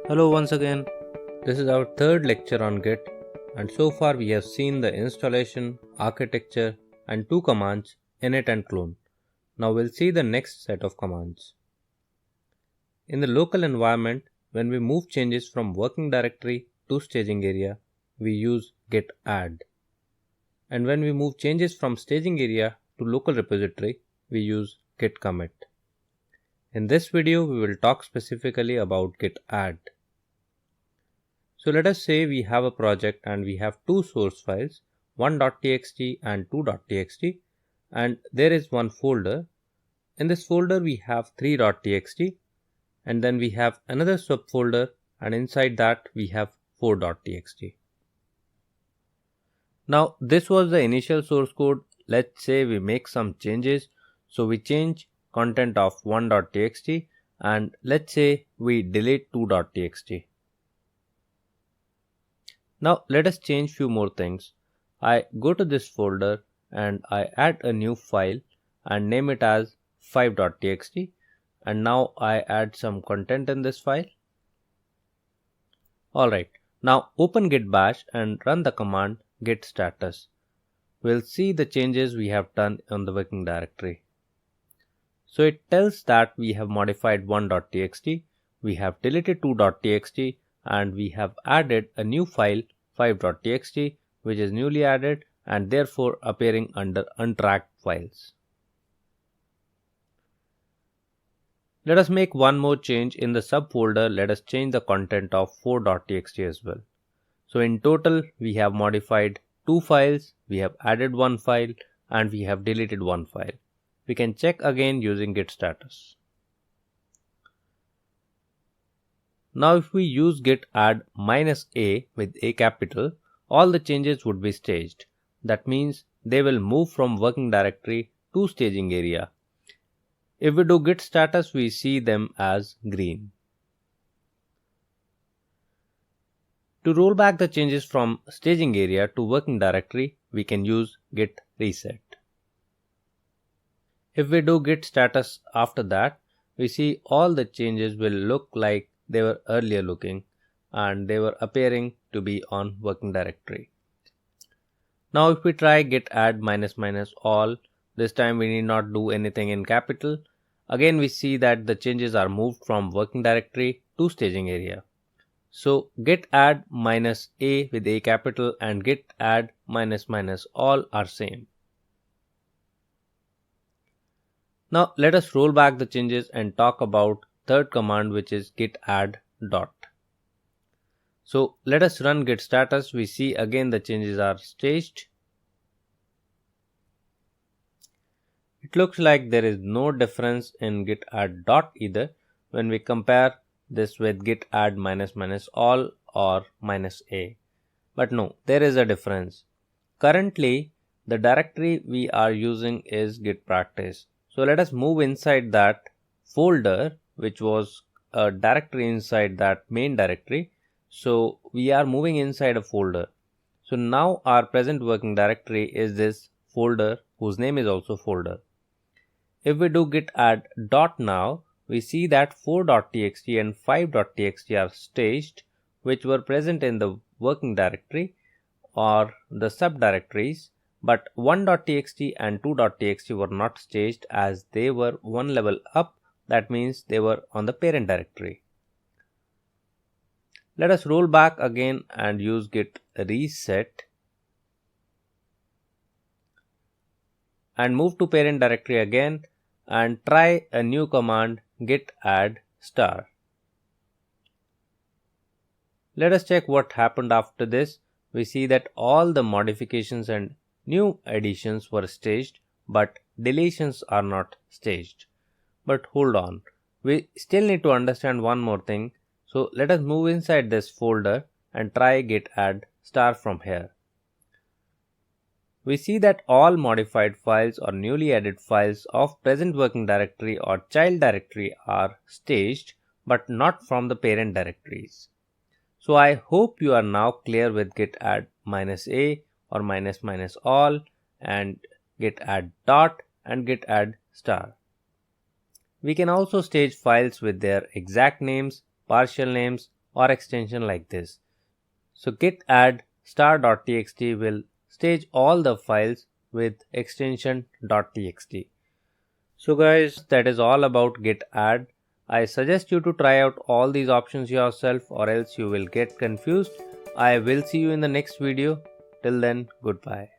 Hello once again. This is our third lecture on Git, and so far we have seen the installation, architecture, and two commands, init and clone. Now we'll see the next set of commands. In the local environment, when we move changes from working directory to staging area, we use git add. And when we move changes from staging area to local repository, we use git commit. In this video, we will talk specifically about git add. So let us say we have a project and we have two source files, one.txt and two.txt, and there is one folder. In this folder we have three.txt, and then we have another subfolder, and inside that we have four.txt. Now this was the initial source code. Let's say we make some changes. So we change content of one.txt, and let's say we delete two.txt. Now let us change few more things. I go to this folder and I add a new file and name it as 5.txt, and now I add some content in this file. Alright, now open git bash and run the command git status. We'll see the changes we have done on the working directory. So it tells that we have modified 1.txt, we have deleted 2.txt, and we have added a new file 5.txt, which is newly added and therefore appearing under untracked files. Let us make one more change in the subfolder. Let us change the content of 4.txt as well. So in total we have modified two files, we have added one file, and we have deleted one file. We can check again using git status. Now if we use git add -a with a capital, all the changes would be staged. That means they will move from working directory to staging area. If we do git status, we see them as green. To roll back the changes from staging area to working directory, we can use git reset. If we do git status after that, we see all the changes will look like they were earlier looking, and they were appearing to be on working directory. Now if we try git add --all, this time we need not do anything in capital. Again we see that the changes are moved from working directory to staging area. So git add -a with a capital and git add --all are same. Now let us roll back the changes and talk about third command, which is git add dot. So let us run git status. We see again the changes are staged. It looks like there is no difference in git add dot either when we compare this with git add --all or -a. But no, there is a difference. Currently the directory we are using is git practice. So let us move inside that folder, which was a directory inside that main directory. So we are moving inside a folder. So now our present working directory is this folder whose name is also folder. If we do git add dot now, we see that 4.txt and 5.txt are staged, which were present in the working directory or the subdirectories, but 1.txt and 2.txt were not staged as they were one level up. That means they were on the parent directory. Let us roll back again and use git reset and move to parent directory again and try a new command git add star. Let us check what happened after this. We see that all the modifications and new additions were staged, but deletions are not staged. But hold on, we still need to understand one more thing. So let us move inside this folder and try git add star from here. We see that all modified files or newly added files of present working directory or child directory are staged, but not from the parent directories. So I hope you are now clear with git add -a or --all and git add dot and git add star. We can also stage files with their exact names, partial names, or extension like this. So git add star.txt will stage all the files with extension .txt. So guys, that is all about git add. I suggest you to try out all these options yourself or else you will get confused. I will see you in the next video. Till then, goodbye.